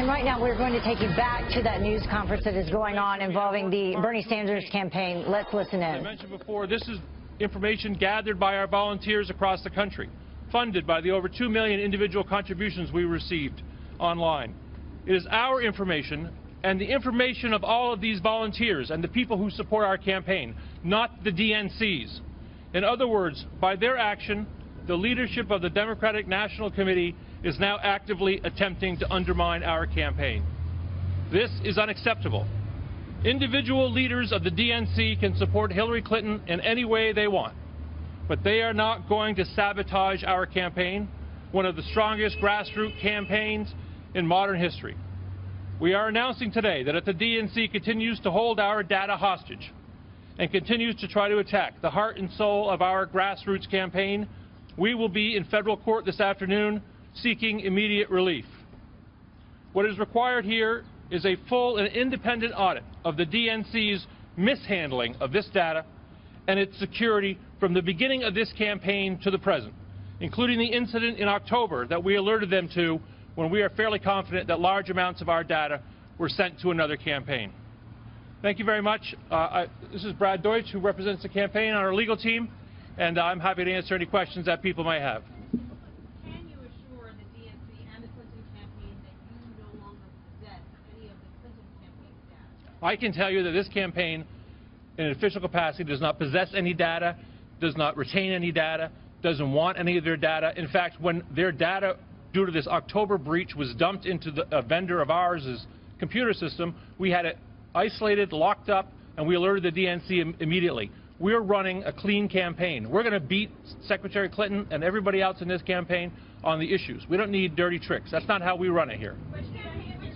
And right now, we're going to take you back to that news conference that is going on involving the Bernie Sanders campaign. Let's listen in. As I mentioned before, this is information gathered by our volunteers across the country, funded by the over 2 million individual contributions we received online. It is our information and the information of all of these volunteers and the people who support our campaign, not the DNC's. In other words, by their action, the leadership of the Democratic National Committee is now actively attempting to undermine our campaign. This is unacceptable. Individual leaders of the DNC can support Hillary Clinton in any way they want, but they are not going to sabotage our campaign, one of the strongest grassroots campaigns in modern history. We are announcing today that if the DNC continues to hold our data hostage and continues to try to attack the heart and soul of our grassroots campaign, we will be in federal court this afternoon seeking immediate relief. What is required here is a full and independent audit of the DNC's mishandling of this data and its security from the beginning of this campaign to the present, including the incident in October that we alerted them to when we are fairly confident that large amounts of our data were sent to another campaign. Thank you very much. This is Brad Deutsch, who represents the campaign on our legal team, and I'm happy to answer any questions that people might have. Can you assure the DNC and the Clinton campaign that you no longer possess any of the Clinton campaign data? I can tell you that this campaign, in an official capacity, does not possess any data, does not retain any data, doesn't want any of their data. In fact, when their data, due to this October breach, was dumped into a vendor of ours' computer system, we had it isolated, locked up, and we alerted the DNC immediately. We're running a clean campaign. We're going to beat Secretary Clinton and everybody else in this campaign on the issues. We don't need dirty tricks. That's not how we run it here. Which campaign do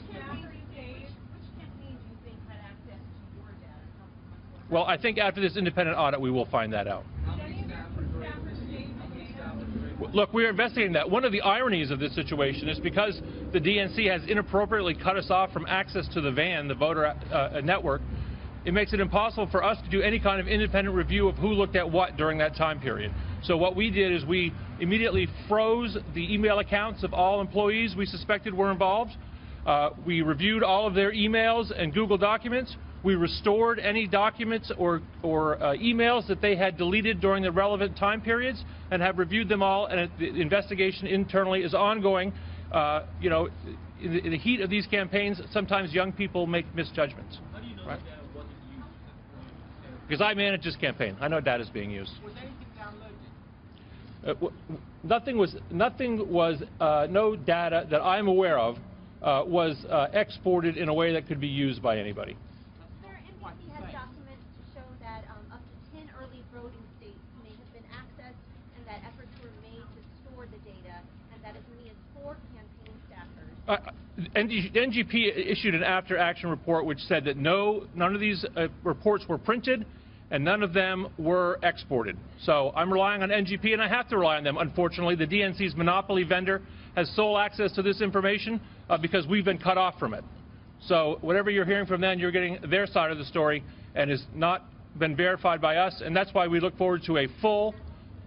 you think had access to your data? Well, I think after this independent audit, we will find that out. Look, we're investigating that. One of the ironies of this situation is because the DNC has inappropriately cut us off from access to the VAN, the voter network, it makes it impossible for us to do any kind of independent review of who looked at what during that time period. So what we did is we immediately froze the email accounts of all employees we suspected were involved. We reviewed all of their emails and Google documents. We restored any documents or emails that they had deleted during the relevant time periods and have reviewed them all, and the investigation internally is ongoing. You know, in the heat of these campaigns, sometimes young people make misjudgments. How do you know right? that data wasn't used? Because I manage this campaign. I know data is being used. Was anything downloaded? No data that I'm aware of was exported in a way that could be used by anybody. Sir, NBC has documents to show that up to 10 early voting states may have been accessed and that efforts were made to store the data, and that as many as 4 campaign staffers. NGP issued an after-action report which said that none of these reports were printed and none of them were exported. So I'm relying on NGP, and I have to rely on them. Unfortunately, the DNC's monopoly vendor has sole access to this information because we've been cut off from it. So whatever you're hearing from them, you're getting their side of the story, and has not been verified by us, and that's why we look forward to a full,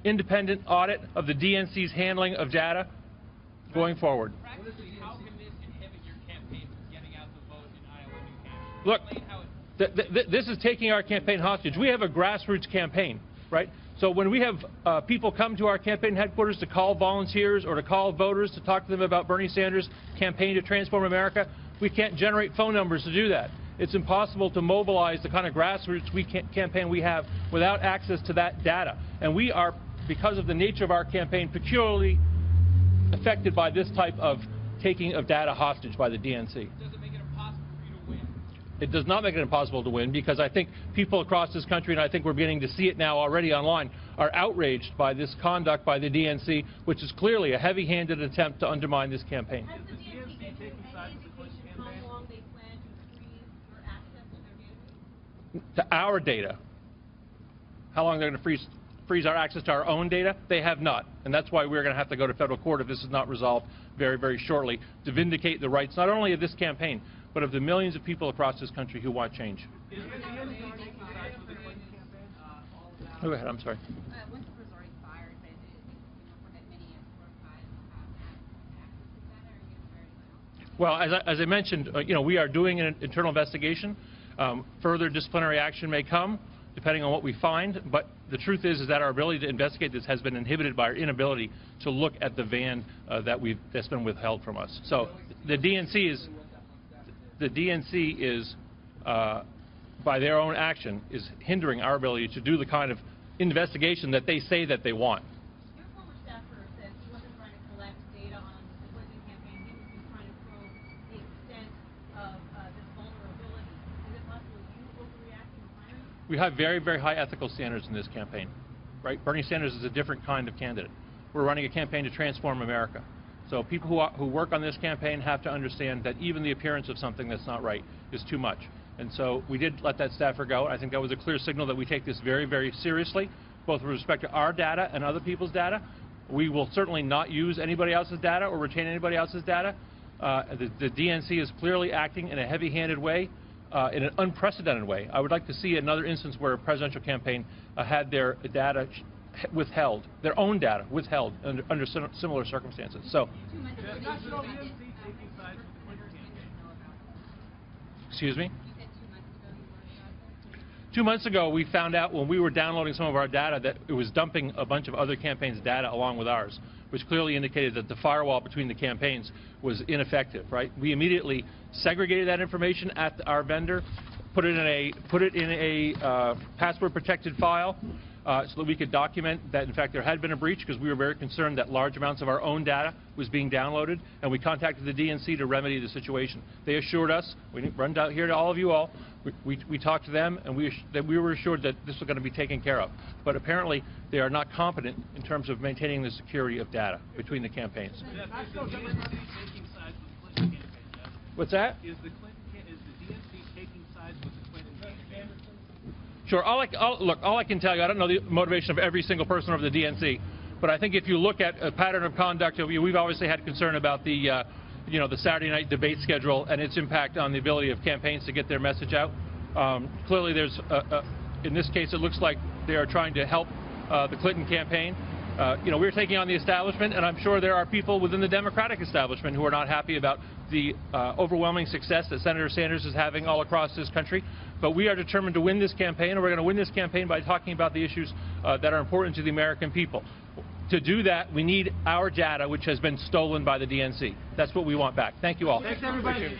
independent audit of the DNC's handling of data going forward. Practically, how can this inhibit your campaign from getting out the vote in Iowa and New Hampshire? Look, this is taking our campaign hostage. We have a grassroots campaign, right? So when we have people come to our campaign headquarters to call volunteers or to call voters to talk to them about Bernie Sanders' campaign to transform America, we can't generate phone numbers to do that. It's impossible to mobilize the kind of grassroots campaign we have without access to that data. And we are, because of the nature of our campaign, peculiarly affected by this type of taking of data hostage by the DNC. Does it make it impossible for you to win? It does not make it impossible to win, because I think people across this country, and I think we're beginning to see it now already online, are outraged by this conduct by the DNC, which is clearly a heavy-handed attempt to undermine this campaign. Has the DNC given you any indication how long they plan to freeze your access to their data? To our data. How long they're going to freeze our access to our own data? They have not. And that's why we're going to have to go to federal court if this is not resolved very, very shortly, to vindicate the rights not only of this campaign, but of the millions of people across this country who want change. Go ahead, I'm sorry. Once the was already fired, but it that many as 4 or 5 have access to data. Are you going to fire Well, as I mentioned, we are doing an internal investigation. Further disciplinary action may come, depending on what we find. But the truth is that our ability to investigate this has been inhibited by our inability to look at the van that's been withheld from us. So the DNC is, by their own action, is hindering our ability to do the kind of investigation that they say that they want. Your former staffer says he wasn't trying to collect data on the Clinton campaign. He was just trying to probe the extent of this vulnerability. Is it possible you overreacting to hiring? We have very, very high ethical standards in this campaign, right? Bernie Sanders is a different kind of candidate. We're running a campaign to transform America. So people who work on this campaign have to understand that even the appearance of something that's not right is too much. And so we did let that staffer go. I think that was a clear signal that we take this very, very seriously, both with respect to our data and other people's data. We will certainly not use anybody else's data or retain anybody else's data. The DNC is clearly acting in a heavy-handed way, in an unprecedented way. I would like to see another instance where a presidential campaign had their data withheld, their own data withheld under similar circumstances. So, excuse me? 2 months ago, we found out when we were downloading some of our data that it was dumping a bunch of other campaigns' data along with ours, which clearly indicated that the firewall between the campaigns was ineffective, right? We immediately segregated that information at our vendor, put it in a password-protected file, so that we could document that, in fact, there had been a breach, because we were very concerned that large amounts of our own data was being downloaded, and we contacted the DNC to remedy the situation. They assured us, we run down here to all of you all, we talked to them, and we were assured that this was going to be taken care of. But apparently, they are not competent in terms of maintaining the security of data between the campaigns. Is the DNC taking sides with the Clinton campaign, Jeff? What's that? Is the DNC taking sides with the Clinton campaign? Sure. Look, all I can tell you, I don't know the motivation of every single person of the DNC, but I think if you look at a pattern of conduct, we've obviously had concern about the Saturday night debate schedule and its impact on the ability of campaigns to get their message out. Clearly, there's, in this case, it looks like they are trying to help the Clinton campaign. We're taking on the establishment, and I'm sure there are people within the Democratic establishment who are not happy about the overwhelming success that Senator Sanders is having all across this country. But we are determined to win this campaign, and we're going to win this campaign by talking about the issues that are important to the American people. To do that, we need our data, which has been stolen by the DNC. That's what we want back. Thank you all. Thanks, everybody.